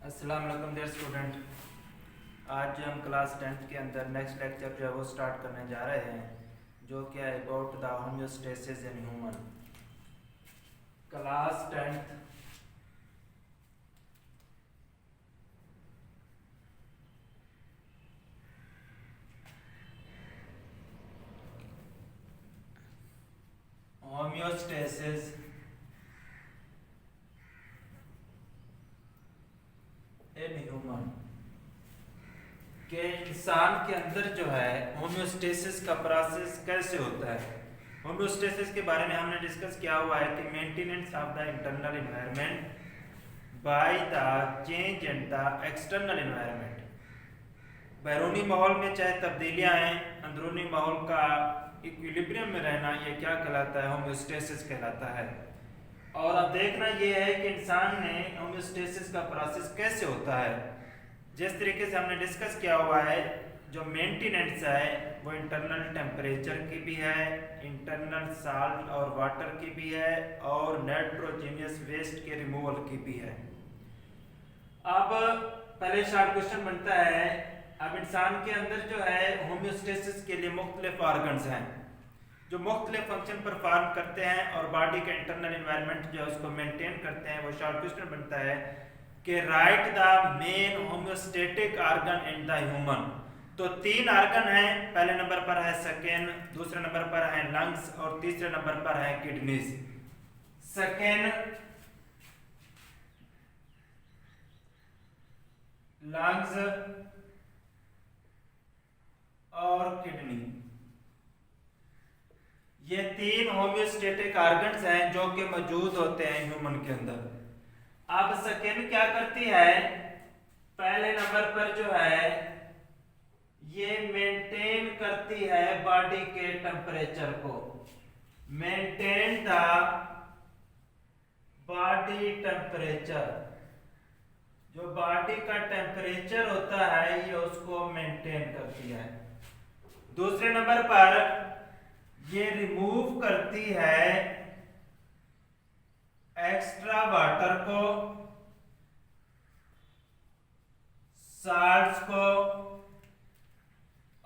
अस्सलाम वालेकुम dear student. आज हम क्लास 10th के अंदर नेक्स्ट लेक्चर जो है वो स्टार्ट करने जा रहे हैं, जो कि है about the homeostasis in human. Class 10th homeostasis in human के इंसान के अंदर जो है होमियोस्टेसिस का प्रोसेस कैसे होता है। होमियोस्टेसिस के बारे में हमने डिस्कस किया हुआ है कि maintenance of the internal environment by the change in the external environment. बैरूनी माहौल में चाहे तब्दीलियां आए, अंदरूनी माहौल का इक्विलिब्रियम में रहना, ये क्या कहलाता है? होमियोस्टेसिस कहलाता है। और अब देखना ये है कि इंसान में होमियोस्टेसिस का प्रोसेस कैसे होता है। जिस तरीके से हमने डिस्कस किया हुआ है, जो मेंटेनेंस है वो इंटरनल टेम्परेचर की भी है, इंटरनल साल्ट और वाटर की भी है, और नाइट्रोजनियस वेस्ट के रिमूवल की भी है। अब पहले शार्ट क्वेश्चन बनता है, अब इंसान के अंदर जो है होमियोस्टेसिस के लिए मुख्तलिफ ऑर्गन्स हैं जो मुख्तलिफ फंक्शन परफॉर्म करते हैं और बॉडी के इंटरनल एनवायरनमेंट जो है उसको मेंटेन करते हैं। वो शॉर्ट क्वेश्चन बनता है कि write the main homeostatic organ in the human. तो तीन ऑर्गन हैं, पहले नंबर पर है स्किन, दूसरे नंबर पर है लंग्स और तीसरे नंबर पर है किडनीज। स्किन, लंग्स और किडनी, ये तीन होमियोस्टेटिक ऑर्गन्स हैं जो कि मौजूद होते हैं ह्यूमन के अंदर। अब स्किन क्या करती है? पहले नंबर पर जो है ये मेंटेन करती है बॉडी के टेम्परेचर को, मेंटेन द बॉडी टेम्परेचर। जो बॉडी का टेम्परेचर होता है ये उसको मेंटेन करती है। दूसरे नंबर पर ये रिमूव करती है एक्स्ट्रा वाटर को, साल्ट्स को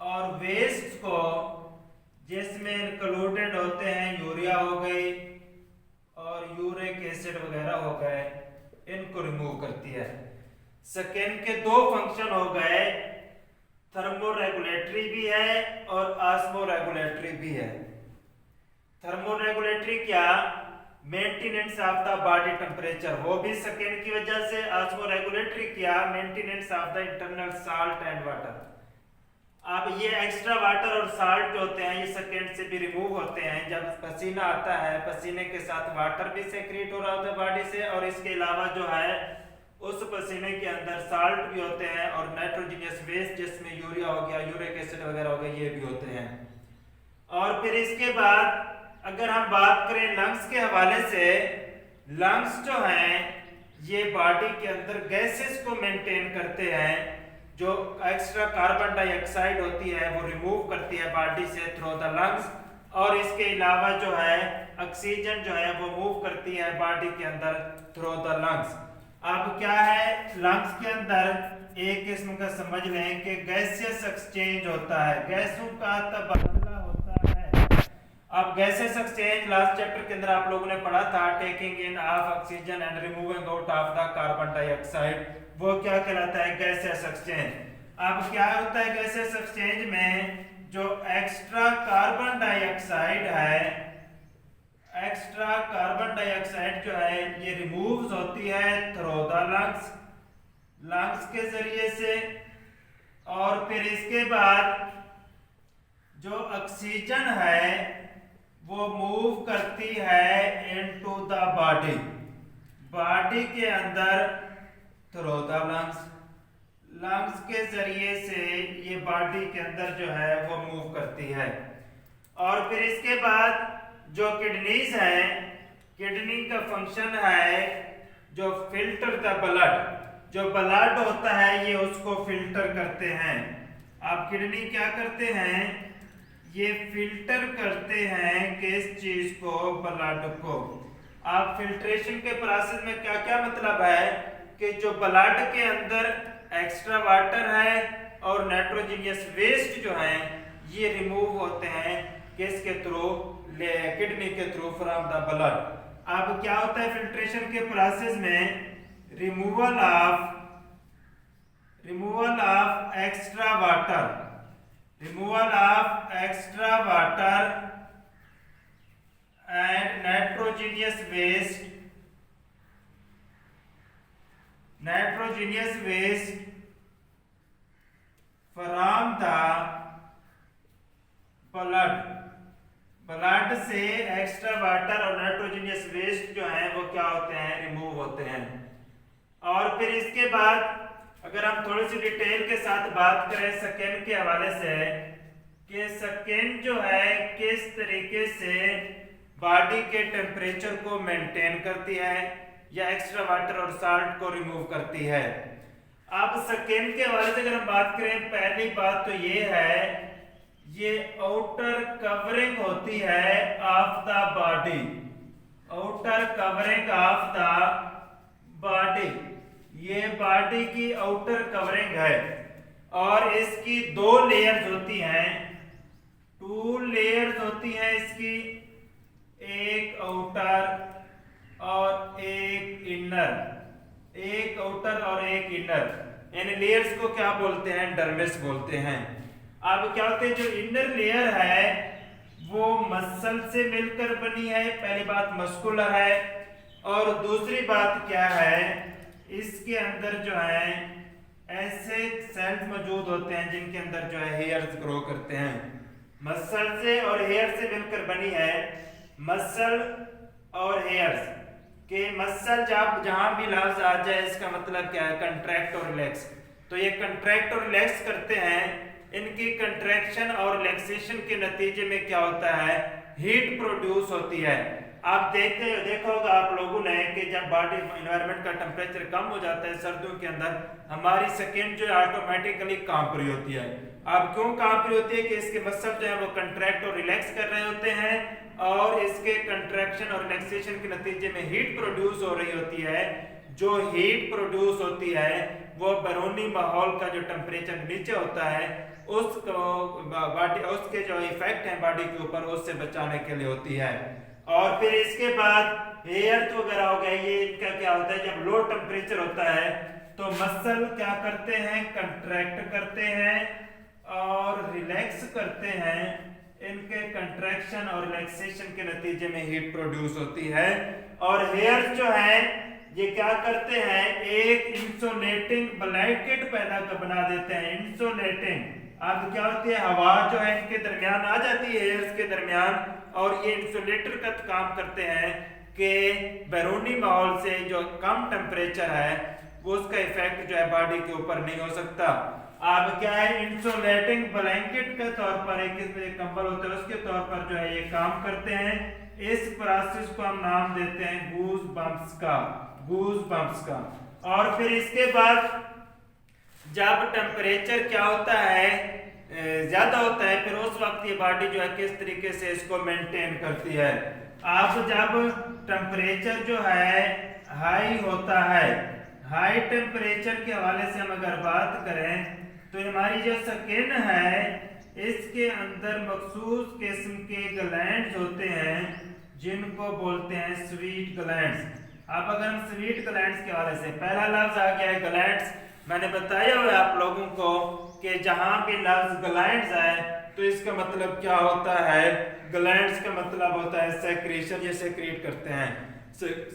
और वेस्ट को, जिसमें इंक्लूडेड होते हैं यूरिया हो गई और यूरिक एसिड वगैरह हो गए, इनको रिमूव करती है। स्किन के दो फंक्शन हो गए, थर्मोरेगुलेटरी भी है और ऑस्मोरेगुलेटरी भी है। थर्मोरेगुलेटरी क्या? Maintenance of the body temperature, वो भी स्किन की वजह से। ऑस्मोरेगुलेटरी क्या? Maintenance of the internal salt and water. अब ये एक्स्ट्रा वाटर और साल्ट जो होते हैं ये स्किन से भी रिमूव होते हैं। जब पसीना आता है, पसीने के साथ वाटर भी सेक्रेट हो रहा होता है बॉडी से, और इसके अलावा जो है उस पसीने के अंदर साल्ट भी होते हैं और नाइट्रोजनियस वेस्ट जिसमें यूरिया हो गया, यूरिक एसिड वगैरह हो गया, ये भी होते हैं। और फिर इसके बाद अगर हम बात करें लंग्स के हवाले से, लंग्स जो हैं ये बॉडी के अंदर गैसेस को मेंटेन करते हैं। जो एक्स्ट्रा कार्बन डाइऑक्साइड होती है वो रिमूव करती है बॉडी से थ्रू द लंग्स, और इसके अलावा जो है ऑक्सीजन जो है वो मूव करती है बॉडी के अंदर थ्रू द लंग्स। अब क्या है, लंग्स के अंदर एक किस्म का समझ लें कि गैसियस एक्सचेंज होता है, गैसों का तबादला होता है। अब गैसियस एक्सचेंज लास्ट चैप्टर के अंदर आप लोगों ने पढ़ा था, taking in of oxygen and removing out of the carbon dioxide, वो क्या कहलाता है? Gaseous exchange. अब क्या होता है गैसियस एक्सचेंज में? जो एक्स्ट्रा कार्बन डाइऑक्साइड है, एक्स्ट्रा कार्बन डाइऑक्साइड जो है ये रिमूव्स होती है थ्रू द लंग्स, लंग्स के जरिए से। और फिर इसके बाद जो ऑक्सीजन है वो मूव करती है इनटू द बॉडी, बॉडी के अंदर थ्रू द लंग्स, लंग्स के जरिए से ये बॉडी के अंदर जो है वो मूव करती है। और फिर इसके बाद जो किडनीज है, किडनी का फंक्शन है जो फिल्टर द ब्लड, जो ब्लड होता है ये उसको फिल्टर करते हैं। अब किडनी क्या करते हैं? ये फिल्टर करते हैं किस चीज को? ब्लड को। अब फिल्ट्रेशन के प्रोसेस में क्या क्या मतलब है? कि जो ब्लड के अंदर एक्स्ट्रा वाटर है और नाइट्रोजनियस वेस्ट जो है ये रिमूव होते हैं किसके थ्रू, किडनी के थ्रू फ्रॉम द ब्लड। अब क्या होता है फिल्ट्रेशन के प्रोसेस में, removal of extra water and nitrogenous waste from the blood से एक्स्ट्रा वाटर और नाइट्रोजनियस वेस्ट जो है वो क्या होते हैं, रिमूव होते हैं। और फिर इसके बाद अगर हम थोड़ी सी डिटेल के साथ बात करें स्किन के हवाले से कि स्किन जो है किस तरीके से बॉडी के टेम्परेचर को मेंटेन करती है या एक्स्ट्रा वाटर और साल्ट को रिमूव करती है। अब स्किन के हवाले से अगर हम बात करें, पहली बात तो ये है, ये आउटर कवरिंग होती है of the body, outer covering of the body, ये बॉडी की आउटर कवरिंग है और इसकी 2 लेयर्स होती हैं, 2 लेयर्स होती हैं इसकी, एक आउटर और एक इनर, एक आउटर और एक इनर। इन लेयर्स को क्या बोलते हैं, डर्मिस बोलते हैं। अब क्या होते हैं, जो इनर लेयर है वो मसल से मिलकर बनी है, पहली बात मस्कुलर है, और दूसरी बात क्या है, इसके अंदर जो है ऐसे सेल्स मौजूद होते हैं जिनके अंदर जो है हेयर्स ग्रो करते हैं। मसल से और हेयर से मिलकर बनी है, मसल और हेयर्स के, मसल जब जहां भी लफ्ज आ जाए इसका मतलब क्या है, कंट्रैक्ट और रिलैक्स। तो ये कंट्रैक्ट और रिलैक्स करते हैं, इनकी कंट्रैक्शन और रिलैक्सेशन के नतीजे में क्या होता है, हीट प्रोड्यूस होती है। आप देखा होगा आप लोगों ने कि जब बॉडी एनवायरनमेंट का टेम्परेचर कम हो जाता है सर्दियों के अंदर, हमारी स्किन जो है ऑटोमेटिकली कांप रही होती है। अब क्यों कांप रही होती है कि इसके मसल जो है वो कंट्रैक्ट और रिलैक्स कर रहे होते हैं और इसके कंट्रैक्शन और रिलैक्सेशन के नतीजे में हीट प्रोड्यूस हो रही होती है। जो हीट प्रोड्यूस होती है वो बैरूनी माहौल का जो टेम्परेचर नीचे होता है उसको बॉडी, उसके जो इफेक्ट है बॉडी के ऊपर, उससे बचाने के लिए होती है। और फिर इसके बाद हेयर वगैरह हो गए, ये इनका क्या होता है, जब लो टेम्परेचर होता है तो मसल क्या करते हैं, कंट्रैक्ट करते हैं और रिलैक्स करते हैं। इनके कंट्रैक्शन और रिलैक्सेशन के नतीजे में हीट प्रोड्यूस होती है। और हेयर जो है ये क्या करते हैं, एक इंसुलेटिंग ब्लैंकेट पैदा कर बना देते हैं, इंसुलेटिंग। अब क्या होती है, हवा जो है इनके दरमियान आ जाती है, हेयर्स के दरमियान, और ये इंसुलेटर का काम करते हैं कि बैरूनी माहौल से जो कम टेम्परेचर है वो उसका इफेक्ट जो है बॉडी के ऊपर नहीं हो सकता। अब क्या है, इंसुलेटिंग ब्लैंकेट के तौर पर एक कंबल होता है उसके तौर पर जो है ये काम करते हैं। इस प्रोसेस को हम नाम देते हैं गूज बम्प्स का। और फिर इसके बाद जब टेम्परेचर क्या होता है, ज्यादा होता है, फिर उस वक्त ये बॉडी जो है किस तरीके से इसको मेंटेन करती है। आप जब टेम्परेचर जो है हाई होता है, हाई टेम्परेचर के हवाले से हम अगर बात करें तो हमारी जो स्किन है इसके अंदर मखसूस किस्म के ग्लैंड्स होते हैं जिनको बोलते हैं स्वीट ग्लैंड्स। अब अगर हम स्वीट ग्लैंड्स के हवाले से, पहला लफ्ज आ गया है ग्लैंड्स। मैंने बताया हुआ है आप लोगों को कि जहां भी लफ्ज ग्लैंड्स है तो इसका मतलब क्या होता है, ग्लैंड्स का मतलब होता है सेक्रेशन, ये सेक्रेट करते हैं,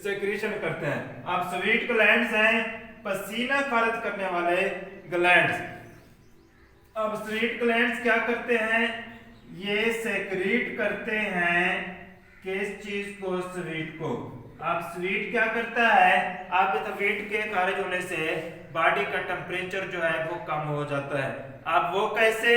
सेक्रेशन करते हैं। अब स्वीट ग्लैंड्स हैं पसीना खारिज करने वाले ग्लैंड्स। अब स्वीट ग्लैंड्स क्या करते हैं, ये सेक्रेट करते हैं किस चीज को, स्वीट को। अब स्वीट क्या करता है, आप स्वीट के खारिज होने से बॉडी का टेम्परेचर जो है वो कम हो जाता है। अब वो कैसे,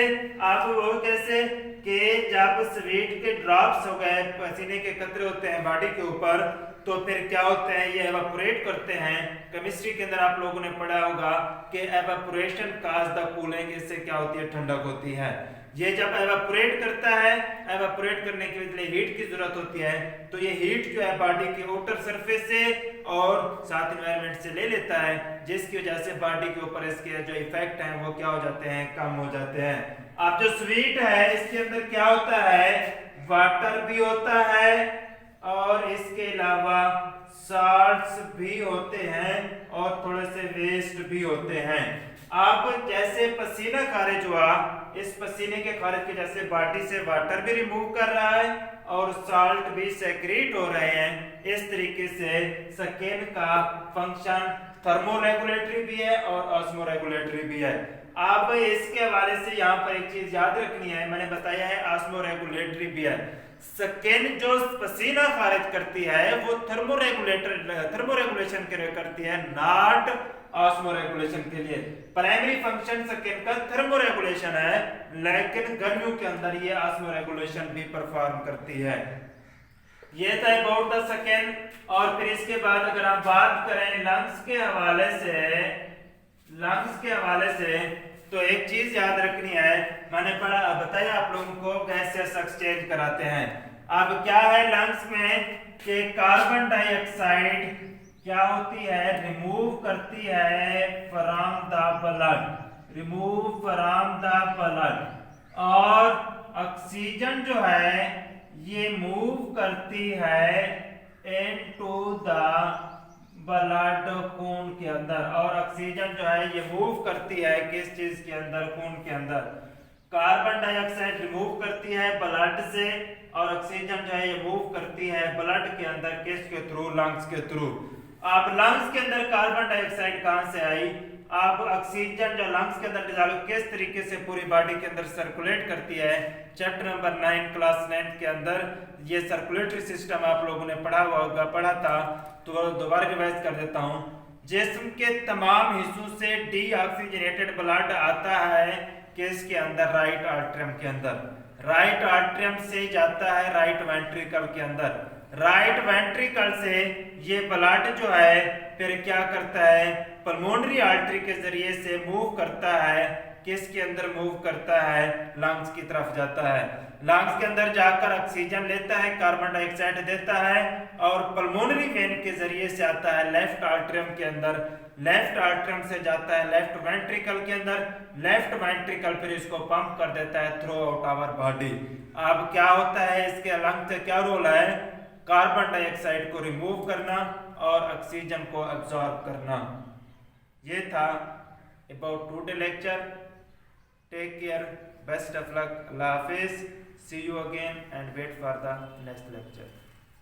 कि जब स्वीट के ड्रॉप्स हो गए, पसीने के कतरे होते हैं बॉडी के ऊपर, तो फिर क्या होते हैं, ये एवापोरेट करते हैं। केमिस्ट्री के अंदर आप लोगों ने पढ़ा होगा कि एवापोरेशन काज द कूलिंग, इससे क्या होती है, ठंडक होती है। ये जब एवापोरेट करता है, एवापोरेट करने के लिए हीट की जरूरत होती है, तो ये हीट जो है बॉडी के आउटर सरफेस से और साथ एनवायरनमेंट से ले लेता है, जिसकी वजह से बॉडी के ऊपर इसके जो इफेक्ट हैं वो क्या हो जाते हैं, कम हो जाते हैं। अब जो स्वीट है इसके अंदर क्या होता है, वाटर भी होता है और इसके अलावा साल्ट्स भी होते हैं और थोड़े से वेस्ट भी होते हैं। अब जैसे पसीना खारिज हुआ, इस पसीने के खारिज के जैसे बॉडी से वाटर भी रिमूव कर रहा है और साल्ट भी सेक्रेट हो रहे हैं। इस तरीके से स्किन का फंक्शन थर्मोरेगुलेटरी भी है और ऑस्मोरेगुलेटरी भी है। अब इसके हवाले से यहाँ पर एक चीज याद रखनी है, मैंने बताया है ऑस्मोरेगुलेटरी भी है। स्किन जो पसीना खारिज करती है वो थर्मोरेगुलेशन करती है, नॉट ऑस्मोरेगुलेशन के लिए। प्राइमरी फंक्शन स्किन का थर्मोरेगुलेशन है, लेकिन गर्मियों के अंदर ये ऑस्मोरेगुलेशन भी परफॉर्म करती है। ये था अबाउट द स्किन। और फिर इसके बाद अगर हम बात करें लंग्स के हवाले से, तो एक चीज याद रखनी है, मैंने बताया आप लोगों को गैसेस एक्सचेंज कराते हैं। अब क्या है लंग्स में कि कार्बन डाइऑक्साइड क्या होती है, रिमूव करती है फ्रॉम द ब्लड, और ऑक्सीजन जो है ये मूव करती है इनटू द ब्लड, खून के अंदर। और ऑक्सीजन जो है ये मूव करती है किस चीज के अंदर, खून के अंदर। कार्बन डाइऑक्साइड रिमूव करती है ब्लड से और ऑक्सीजन जो है ये मूव करती है ब्लड के अंदर, किसके थ्रू, लंग्स के थ्रू। आप लंग्स के अंदर कार्बन डाइऑक्साइड कहां से आई, आप ऑक्सीजन जो लंग्स के अंदर डालो किस तरीके से पूरी बॉडी के अंदर सर्कुलेट करती है। चैप्टर नंबर 9 क्लास 9 के अंदर ये सर्कुलेटरी सिस्टम आप लोगों ने पढ़ा था, तो दोबारा रिवाइज कर देता हूं। जिस्म के तमाम हिस्सों से डीऑक्सीजनेटेड ब्लड आता है किसके अंदर, राइट आर्टरियम के अंदर। राइट आर्टरियम से जाता है राइट वेंट्रिकल के अंदर। राइट वेंट्रिकल से ये ब्लड जो है फिर क्या करता है, पल्मोनरी आर्टरी के जरिए से मूव करता है, किसके अंदर मूव करता है, लंग्स की तरफ जाता है। लंग्स के अंदर जाकर ऑक्सीजन लेता है, कार्बन डाइऑक्साइड देता है और पल्मोनरी वेन के जरिए से आता है लेफ्ट आर्टरियम के अंदर। लेफ्ट आर्टरियम से जाता है लेफ्ट वेंट्रिकल के अंदर। लेफ्ट वेंट्रिकल फिर इसको पंप कर देता है थ्रू आउट आवर बॉडी। अब क्या होता है, इसके लंग से क्या रोल है, कार्बन डाइऑक्साइड को रिमूव करना और ऑक्सीजन को एब्जॉर्ब करना। ये था about today lecture. Take care, best of luck, अल्लाह हाफिज, see you again and wait for the next lecture.